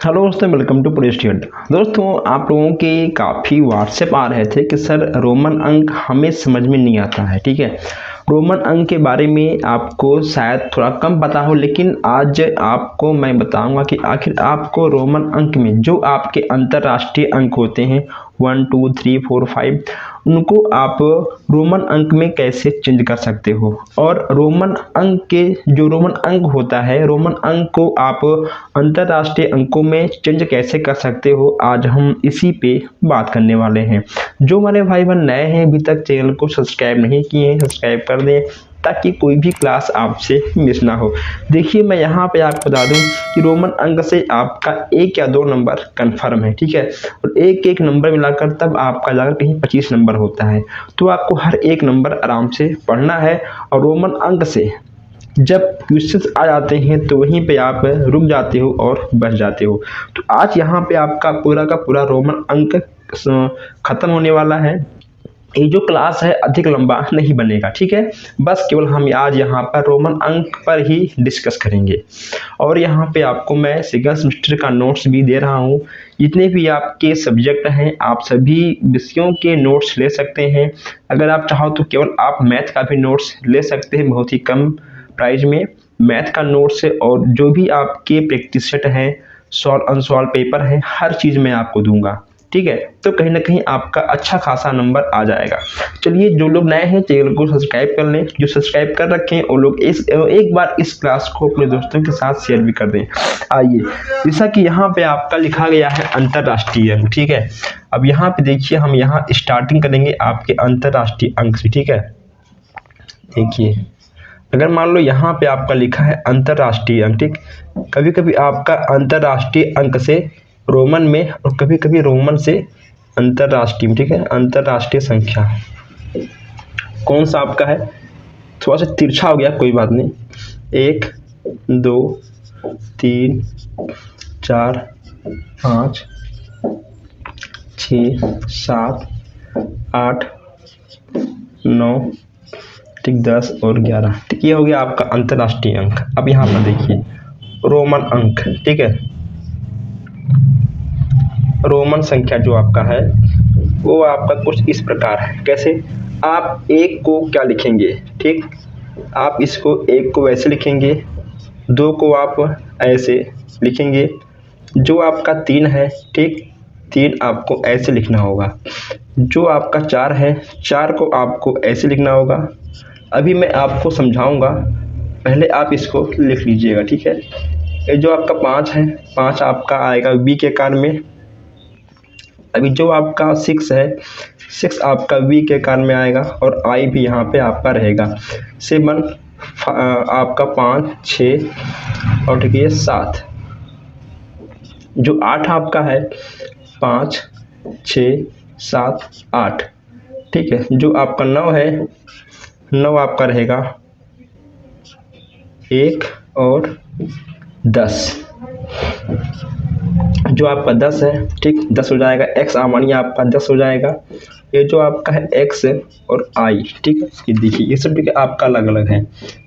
Hello दोस्तों, welcome to play student. दोस्तों, आप लोगों के काफ़ी व्हाट्सएप आ रहे थे कि सर रोमन अंक हमें समझ में नहीं आता है। ठीक है, रोमन अंक के बारे में आपको शायद थोड़ा कम पता हो, लेकिन आज आपको मैं बताऊंगा कि आखिर आपको रोमन अंक में जो आपके अंतर्राष्ट्रीय अंक होते हैं 1 2 3 4 5 उनको आप रोमन अंक में कैसे चेंज कर सकते हो, और रोमन अंक के जो रोमन अंक होता है, रोमन अंक को आप अंतर्राष्ट्रीय अंकों में चेंज कैसे कर सकते हो, आज हम इसी पे बात करने वाले हैं। जो हमारे भाई बहन नए हैं, अभी तक चैनल को सब्सक्राइब नहीं किए हैं, सब्सक्राइब कर दें ताकि कोई भी क्लास आपसे मिस ना हो। देखिए, मैं यहाँ पे आपको बता दूं कि रोमन अंक से आपका 1 या 2 नंबर कंफर्म है। ठीक है, और एक एक नंबर मिलाकर तब आपका जाकर कहीं 25 नंबर होता है। तो आपको हर एक नंबर आराम से पढ़ना है, और रोमन अंक से जब क्वेश्चंस आ जाते हैं तो वहीं पे आप रुक जाते हो और बच जाते हो। तो आज यहाँ पे आपका पूरा का पूरा रोमन अंक खत्म होने वाला है। ये जो क्लास है अधिक लंबा नहीं बनेगा। ठीक है, बस केवल हम आज यहाँ पर रोमन अंक पर ही डिस्कस करेंगे। और यहाँ पे आपको मैं सेकंड सेमेस्टर का नोट्स भी दे रहा हूँ। जितने भी आपके सब्जेक्ट हैं, आप सभी विषयों के नोट्स ले सकते हैं। अगर आप चाहो तो केवल आप मैथ का भी नोट्स ले सकते हैं, बहुत ही कम प्राइस में मैथ का नोट्स है। और जो भी आपके प्रैक्टिस सेट हैं, सॉल्व अनसॉल्व पेपर है, हर चीज़ मैं आपको दूंगा। ठीक है, तो कहीं ना कहीं आपका अच्छा खासा नंबर आ जाएगा। चलिए, जो लोग नए हैं चैनल को सब्सक्राइब कर लें, जो सब्सक्राइब कर रखे हैं वो लोग एक बार इस क्लास को अपने दोस्तों के साथ शेयर भी कर दें। आइए, जैसा कि यहाँ पे आपका लिखा गया है अंतर्राष्ट्रीय अंक। ठीक है, अब यहाँ पे देखिए, हम यहाँ स्टार्टिंग करेंगे आपके अंतर्राष्ट्रीय अंक से। ठीक है, देखिए, अगर मान लो यहाँ पे आपका लिखा है अंतर्राष्ट्रीय अंक, ठीक, कभी कभी आपका अंतर्राष्ट्रीय अंक से रोमन में और कभी कभी रोमन से अंतर्राष्ट्रीय में। ठीक है, अंतर्राष्ट्रीय संख्या कौन सा आपका है, थोड़ा सा तिरछा हो गया, कोई बात नहीं। 1 2 3 4 5 6 7 8 9 ठीक 10 और 11। ठीक, ये हो गया आपका अंतर्राष्ट्रीय अंक। अब यहाँ पर देखिए रोमन अंक। ठीक है, रोमन संख्या जो आपका है वो आपका कुछ इस प्रकार है। कैसे, आप 1 को क्या लिखेंगे, ठीक, आप इसको 1 को वैसे लिखेंगे, 2 को आप ऐसे लिखेंगे, जो आपका 3 है, ठीक, 3 आपको ऐसे लिखना होगा, जो आपका 4 है, 4 को आपको ऐसे लिखना होगा। अभी मैं आपको समझाऊंगा, पहले आप इसको लिख लीजिएगा। ठीक है, ये जो आपका 5 है, 5 आपका आएगा बी के आकार में। अभी जो आपका 6 है, 6 आपका वी के आकार में आएगा, और आई भी यहाँ पे आपका रहेगा। 7 आपका 5 6 और ठीक है 7। जो 8 आपका है 5 6 7 8। ठीक है, जो आपका 9 है, 9 आपका रहेगा 1 और 10। जो आपका 10 है, ठीक, 10 हो जाएगा, एक्स आमानी आपका 10 हो जाएगा। ये जो आपका है एक्स और आई, ठीक है, ये देखिए ये सब ठीक है आपका अलग अलग है।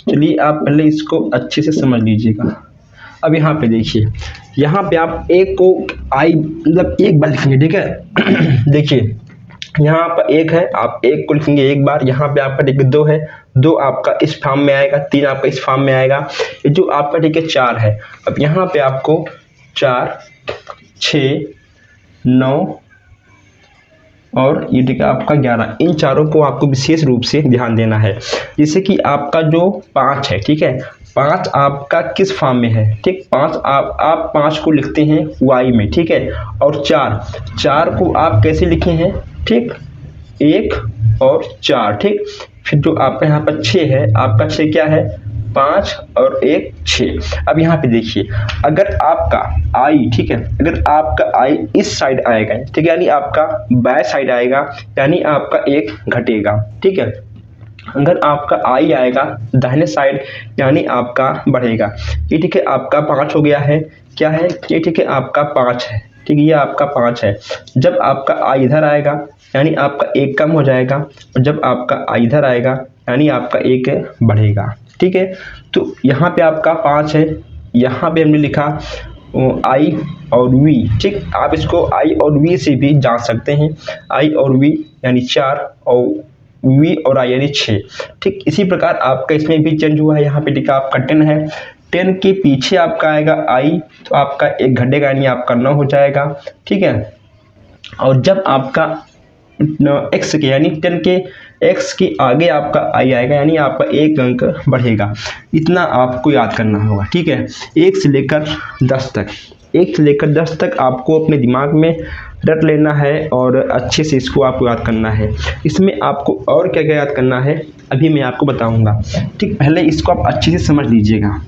चलिए, आप पहले इसको अच्छे से समझ लीजिएगा। अब यहाँ पे देखिए, यहाँ पे आप एक को आई मतलब एक बार लिखेंगे। ठीक है देखिए, यहाँ पर 1 है, आप 1 को लिखेंगे एक बार। यहाँ पे आपका ठीक है 2 है, 2 आपका इस फॉर्म में आएगा, 3 आपका इस फॉर्म में आएगा। ये जो आपका ठीक है 4 है, अब यहाँ पे आपको 4 6 9 और ये ठीक है आपका 11, इन चारों को आपको विशेष रूप से ध्यान देना है। जैसे कि आपका जो 5 है, ठीक है, 5 आपका किस फॉर्म में है, ठीक, 5 आप 5 को लिखते हैं वाई में। ठीक है, और 4 को आप कैसे लिखे हैं, ठीक, 1 और 4। ठीक, फिर जो आपका यहाँ पर 6 है, आपका 6 क्या है, 5 और 1 6। अब यहाँ पे देखिए, अगर आपका आई, ठीक है, अगर आपका आई इस साइड आएगा, ठीक है, यानी आपका बाय साइड आएगा, यानी आपका 1 घटेगा। ठीक है, अगर आपका आई आएगा दाहिने साइड, यानी आपका बढ़ेगा। ये ठीक है आपका 5 हो गया है, क्या है ये, ठीक है आपका 5 है। ठीक है, ये आपका 5 है। जब आपका आई इधर आएगा, यानी आपका 1 कम हो जाएगा, और जब आपका आई इधर आएगा, यानी आपका 1 बढ़ेगा। ठीक है, तो यहाँ पे आपका 5 है, यहाँ पे हमने लिखा आई और वी, ठीक। आप इसको आई और वी से भी जान सकते हैं, आई और वी यानी 4 और वी और आई यानी 6, ठीक। इसी प्रकार आपका इसमें भी चेंज हुआ है, यहाँ पे ठीक है आपका 10 है, 10 के पीछे आपका आएगा आई, तो आपका 1 घटेगा यानी आपका 9 हो जाएगा, ठीक है। और जब आपका एक्स के यानी 10 के एक्स के आगे आपका आई आएगा यानी आपका 1 अंक बढ़ेगा। इतना आपको याद करना होगा, ठीक है। 1 से लेकर 10 तक, 1 से लेकर 10 तक आपको अपने दिमाग में रट लेना है और अच्छे से इसको आपको याद करना है। इसमें आपको और क्या क्या याद करना है अभी मैं आपको बताऊंगा, ठीक। पहले इसको आप अच्छे से समझ लीजिएगा,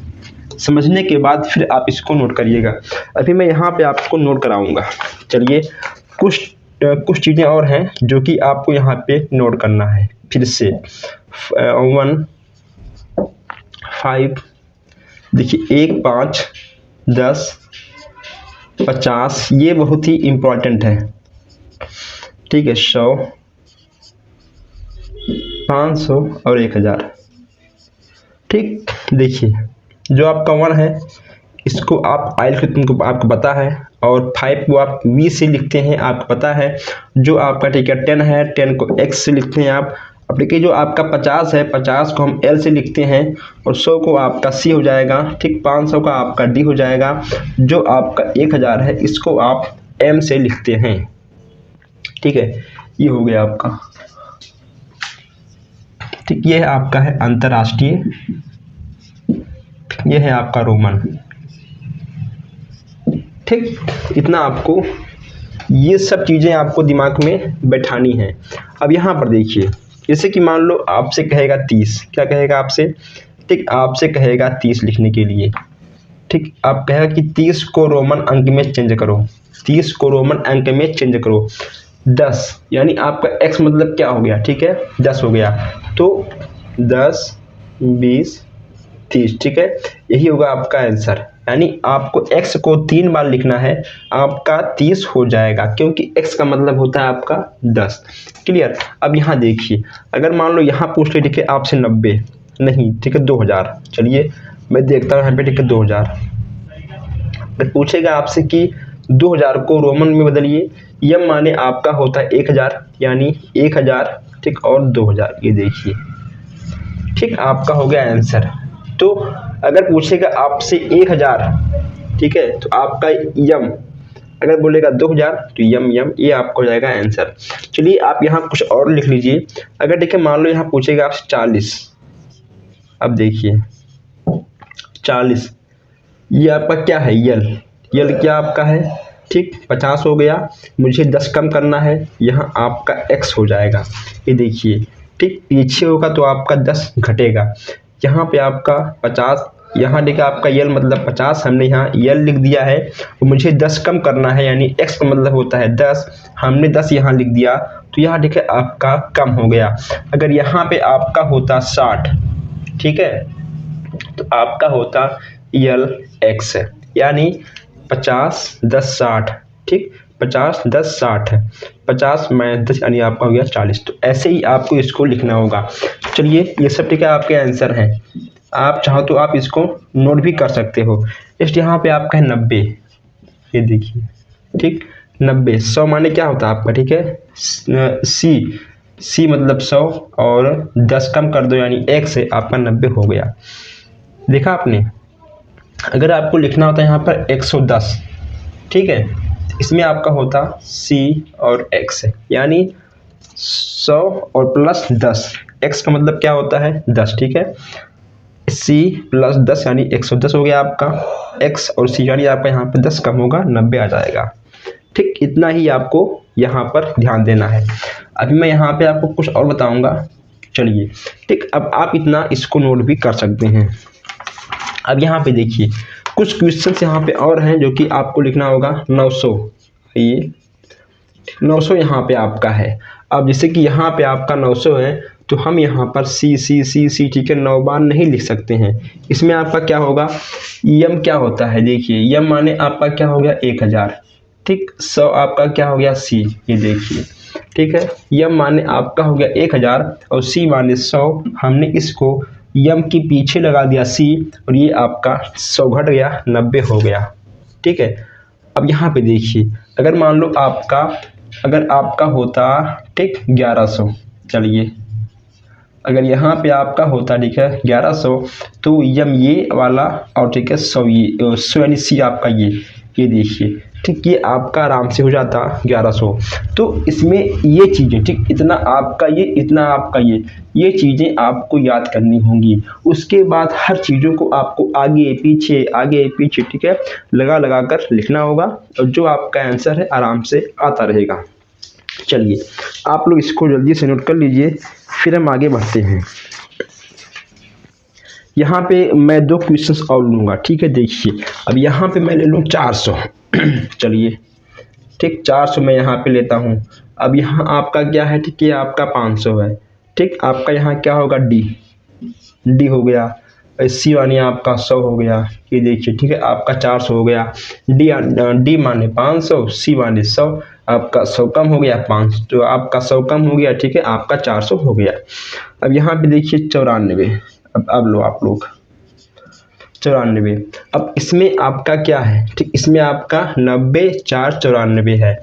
समझने के बाद फिर आप इसको नोट करिएगा। अभी मैं यहाँ पे आपको नोट कराऊंगा। चलिए, कुछ चीज़ें और हैं जो कि आपको यहाँ पे नोट करना है फिर से। 1 5 देखिए 1 5 10 50, ये बहुत ही इम्पोर्टेंट है, ठीक है। 100 500 और 1000, ठीक। देखिए जो आपका 1 है इसको आप आई लिखते तुमको आपको पता है, और 5 को आप वी से लिखते हैं आपको पता है। जो आपका ठीक है 10 है, 10 को एक्स से लिखते हैं आप। अब देखिए जो आपका 50 है, 50 को हम एल से लिखते हैं, और 100 को आपका सी हो जाएगा, ठीक। 500 का आपका डी हो जाएगा। जो आपका 1000 है इसको आप एम से लिखते हैं, ठीक है। ये हो गया आपका, ठीक। ये है आपका है अंतर्राष्ट्रीय, ये है आपका रोमन, ठीक। इतना आपको ये सब चीज़ें आपको दिमाग में बैठानी है। अब यहाँ पर देखिए, जैसे कि मान लो आपसे कहेगा 30, क्या कहेगा आपसे, ठीक। आपसे कहेगा 30 लिखने के लिए, ठीक। आप कहेगा कि 30 को रोमन अंक में चेंज करो, 30 को रोमन अंक में चेंज करो। 10 यानी आपका x मतलब क्या हो गया, ठीक है 10 हो गया, तो 10 20 30, ठीक है। यही होगा आपका आंसर। यानी आपको x को 3 बार लिखना है, आपका 30 हो जाएगा, क्योंकि x का मतलब होता है आपका 10। क्लियर। अब यहाँ देखिए, अगर मान लो यहाँ पूछ ले ठीक है आपसे 90, नहीं ठीक है 2000, चलिए मैं देखता हूँ यहाँ पे, ठीक है 2000। अगर पूछेगा आपसे कि 2000 को रोमन में बदलिए, यह माने आपका होता है 1000, यानी 1000, ठीक, और 2000, ये देखिए, ठीक। आपका हो गया आंसर। तो अगर पूछेगा आपसे 1000, ठीक है, तो आपका यम, अगर बोलेगा 2000 तो यम यम, ये आपको हो जाएगा आंसर। चलिए आप यहाँ कुछ और लिख लीजिए। अगर देखिए मान लो यहाँ पूछेगा आपसे 40, अब देखिए 40, ये आपका क्या है, यल, यल क्या आपका है, ठीक। 50 हो गया, मुझे 10 कम करना है, यहाँ आपका x हो जाएगा, ये देखिए, ठीक। पीछे होगा तो आपका 10 घटेगा, यहाँ पे आपका 50, यहाँ देखिए आपका यल मतलब 50, हमने यहाँ यल लिख दिया है, और मुझे 10 कम करना है, यानी x का मतलब होता है 10, हमने 10 यहाँ लिख दिया, तो यहाँ देखिए आपका कम हो गया। अगर यहाँ पे आपका होता 60, ठीक है, तो आपका होता यल x, यानी 50 10 60, ठीक। 50 10 60 है, 50 - 10 यानी आपका हो गया 40। तो ऐसे ही आपको इसको लिखना होगा। चलिए ये सब ठीक है आपके आंसर हैं। आप चाहो तो आप इसको नोट भी कर सकते हो। नेक्स्ट यहाँ पे आपका है 90, ये देखिए, ठीक। 90, 100 माने क्या होता है आपका, ठीक है सी मतलब 100, और 10 कम कर दो यानी 1 से, आपका 90 हो गया। देखा आपने। अगर आपको लिखना होता है यहाँ पर 110, ठीक है, इसमें आपका होता C और X, यानी 100 और प्लस 10, X का मतलब क्या होता है 10, ठीक है। C प्लस 10 यानी 110 हो गया आपका, X और C यानी आपका यहाँ पे 10 कम होगा 90 आ जाएगा, ठीक। इतना ही आपको यहाँ पर ध्यान देना है। अभी मैं यहाँ पे आपको कुछ और बताऊँगा, चलिए, ठीक। अब आप इतना इसको नोट भी कर सकते हैं। अब यहाँ पे देखिए कुछ क्वेश्चंस यहाँ पे और हैं जो कि आपको लिखना होगा। 900, ये 900 यहाँ पे आपका है। अब जैसे कि यहाँ पे आपका 900 है, तो हम यहाँ पर सी सी सी सी, ठीक है, 9 बार नहीं लिख सकते हैं। इसमें आपका क्या होगा, यम क्या होता है, देखिए यम माने आपका क्या हो गया 1000, ठीक। 100 आपका क्या हो गया सी, ये देखिए, ठीक है। यम माने आपका हो गया 1000 और सी माने 100, हमने इसको यम के पीछे लगा दिया सी, और ये आपका 100 घट गया 90 हो गया, ठीक है। अब यहाँ पे देखिए, अगर मान लो अगर आपका होता ठीक 1100, चलिए अगर यहाँ पे आपका होता ठीक है 1100, तो ये वाला और ठीक है 100, ये 100 यानी सी आपका ये देखिए ठीक, ये आपका आराम से हो जाता 1100। तो इसमें ये चीज़ें ठीक, इतना आपका ये, इतना आपका ये चीज़ें आपको याद करनी होंगी। उसके बाद हर चीज़ों को आपको आगे पीछे ठीक है लगा कर लिखना होगा, और जो आपका आंसर है आराम से आता रहेगा। चलिए आप लोग इसको जल्दी से नोट कर लीजिए, फिर हम आगे बढ़ते हैं। यहाँ पे मैं 2 क्वेश्चंस और लूँगा, ठीक है। देखिए अब यहाँ पे मैं ले लूँ 400 चलिए ठीक, 400 मैं यहाँ पे लेता हूँ। अब यहाँ आपका क्या है ठीक, ये आपका 500 है ठीक, आपका यहाँ क्या होगा डी हो गया, सी वानी आपका 100 हो गया, ये देखिए ठीक है आपका 400 हो गया, डी माने 500, सी माने 100, आपका 100 कम हो गया 500, तो आपका 100 कम हो गया ठीक है, आपका 400 हो गया। अब यहाँ पे देखिए 94, अब लो आप लोग 94। अब इसमें आपका क्या है ठीक, इसमें आपका 90 4 94 है।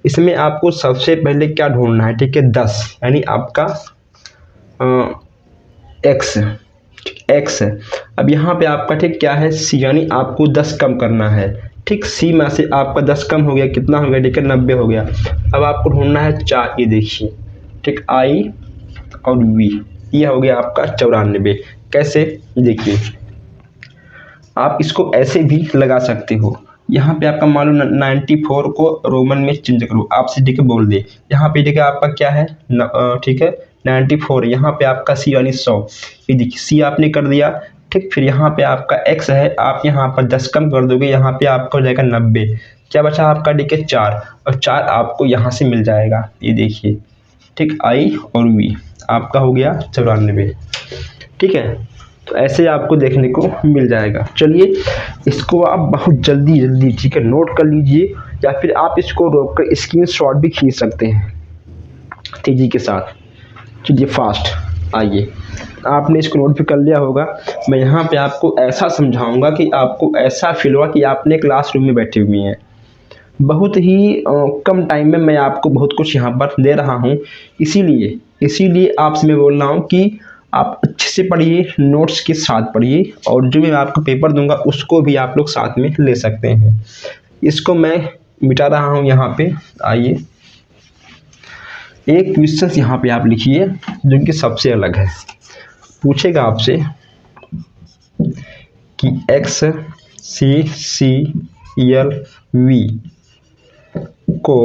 इसमें आपको सबसे पहले क्या ढूंढना है ठीक है 10, यानी आपका एक्स है। अब यहाँ पे आपका ठीक क्या है सी, यानी आपको 10 कम करना है ठीक, सी में से आपका 10 कम हो गया, कितना हो गया ठीक है 90 हो गया। अब आपको ढूंढना है 4, ये देखिए ठीक आई और वी, ये हो गया आपका 94। कैसे देखिए, आप इसको ऐसे भी लगा सकते हो। यहाँ पे आपका मान लो 94 को रोमन में चेंज करो, आपसे ठीक है बोल दे, यहाँ पे ठीक है आपका क्या है ठीक है 94, यहाँ पे आपका सी यानी 100, ये देखिए सी आपने कर दिया ठीक। फिर यहाँ पे आपका एक्स है, आप यहाँ पर 10 कम कर दोगे, यहाँ पे आपका हो जाएगा 90, क्या बचा आपका ठीक है 4, और 4 आपको यहाँ से मिल जाएगा, ये देखिए ठीक आई और वी, आपका हो गया 94 ठीक है। तो ऐसे आपको देखने को मिल जाएगा। चलिए इसको आप बहुत जल्दी ठीक है नोट कर लीजिए, या फिर आप इसको रोक कर स्क्रीनशॉट भी खींच सकते हैं तेजी के साथ। चलिए फास्ट आइए, आपने इसको नोट भी कर लिया होगा। मैं यहाँ पे आपको ऐसा समझाऊंगा कि आपको ऐसा फील होगा कि आपने क्लासरूम में बैठे हुए हैं। बहुत ही कम टाइम में मैं आपको बहुत कुछ यहाँ पर दे रहा हूँ, इसीलिए आपसे मैं बोल रहा हूँ कि आप अच्छे से पढ़िए, नोट्स के साथ पढ़िए, और जो मैं आपको पेपर दूंगा उसको भी आप लोग साथ में ले सकते हैं। इसको मैं मिटा रहा हूँ यहाँ पे। आइए एक क्वेश्चन यहाँ पे आप लिखिए जो कि सबसे अलग है। पूछेगा आपसे कि एक्स सी एल वी को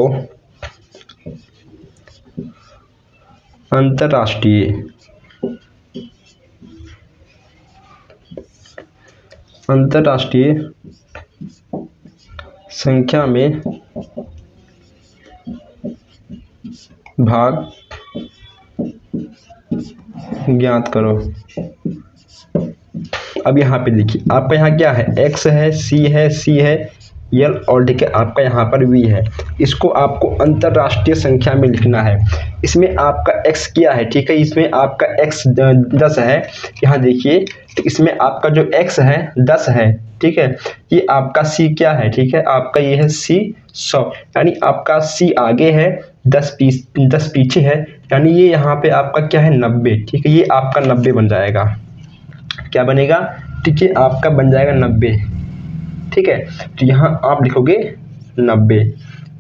अंतरराष्ट्रीय संख्या में भाग ज्ञात करो। अब यहाँ पे देखिए आपका यहाँ क्या है, एक्स है, सी है एल, और ठीक है आपका यहाँ पर वी है। इसको आपको अंतरराष्ट्रीय संख्या में लिखना है। इसमें आपका एक्स क्या है ठीक है, इसमें आपका एक्स 10 है, यहाँ देखिए। तो इसमें आपका जो एक्स है 10 है ठीक है। ये आपका सी क्या है ठीक है, आपका ये है सी 100, यानी आपका सी आगे है 10 पीछे है, यानी ये यहाँ पे आपका क्या है 90 ठीक है। ये आपका 90 बन जाएगा, क्या बनेगा ठीक है, आपका बन जाएगा 90 ठीक है। तो यहाँ आप लिखोगे 90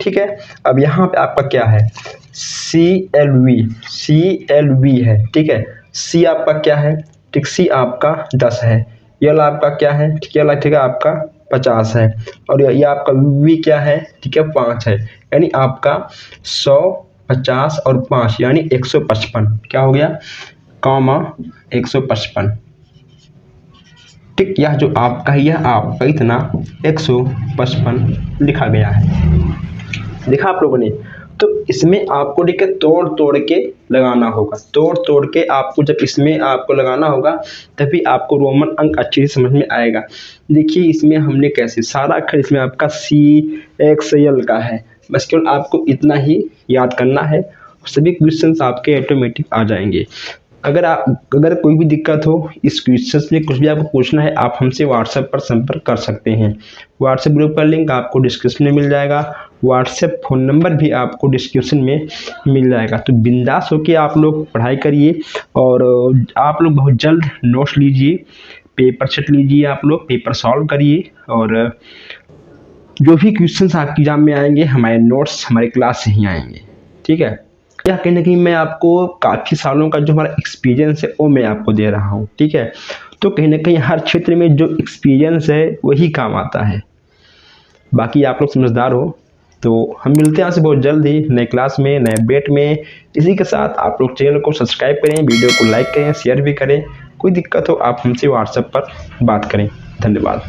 ठीक है। अब यहाँ पे आपका क्या है सी एल वी है ठीक है। सी आपका क्या है ठीक, सी आपका 10 है, एल आपका क्या है ठीक है, ठीक है आपका 50 है, और ये आपका वी क्या है ठीक है 5 है, यानी आपका 100 50 और 5 यानी 155, क्या हो गया कॉमा 155 ठीक। यह जो आपका है यह आपका इतना 155 लिखा गया है, देखा आप लोगों ने। तो इसमें आपको ठीक है तोड़ के लगाना होगा, तोड़ के आपको जब इसमें आपको लगाना होगा तभी आपको रोमन अंक अच्छे से समझ में आएगा। देखिए इसमें हमने कैसे सारा अक्षर इसमें आपका सी एक्स एल का है, बस केवल आपको इतना ही याद करना है, सभी क्वेश्चंस आपके ऑटोमेटिक आ जाएंगे। अगर कोई भी दिक्कत हो, इस क्वेश्चन में कुछ भी आपको पूछना है, आप हमसे व्हाट्सएप पर संपर्क कर सकते हैं। व्हाट्सएप ग्रुप का लिंक आपको डिस्क्रिप्शन में मिल जाएगा, व्हाट्सएप फ़ोन नंबर भी आपको डिस्क्रिप्शन में मिल जाएगा। तो बिंदास होकर आप लोग पढ़ाई करिए और आप लोग बहुत जल्द नोट्स लीजिए, पेपर सेट लीजिए, आप लोग पेपर सॉल्व करिए और जो भी क्वेश्चंस आपके एग्जाम में आएंगे हमारे नोट्स हमारे क्लास से ही आएंगे, ठीक है। या कहीं ना कहीं मैं आपको काफ़ी सालों का जो हमारा एक्सपीरियंस है वो मैं आपको दे रहा हूँ, ठीक है। तो कहीं ना कहीं हर क्षेत्र में जो एक्सपीरियंस है वही काम आता है। बाकी आप लोग समझदार हो, तो हम मिलते हैं आपसे बहुत जल्द ही नए क्लास में, नए अपडेट में। इसी के साथ आप लोग चैनल को सब्सक्राइब करें, वीडियो को लाइक करें, शेयर भी करें। कोई दिक्कत हो आप हमसे व्हाट्सएप पर बात करें। धन्यवाद।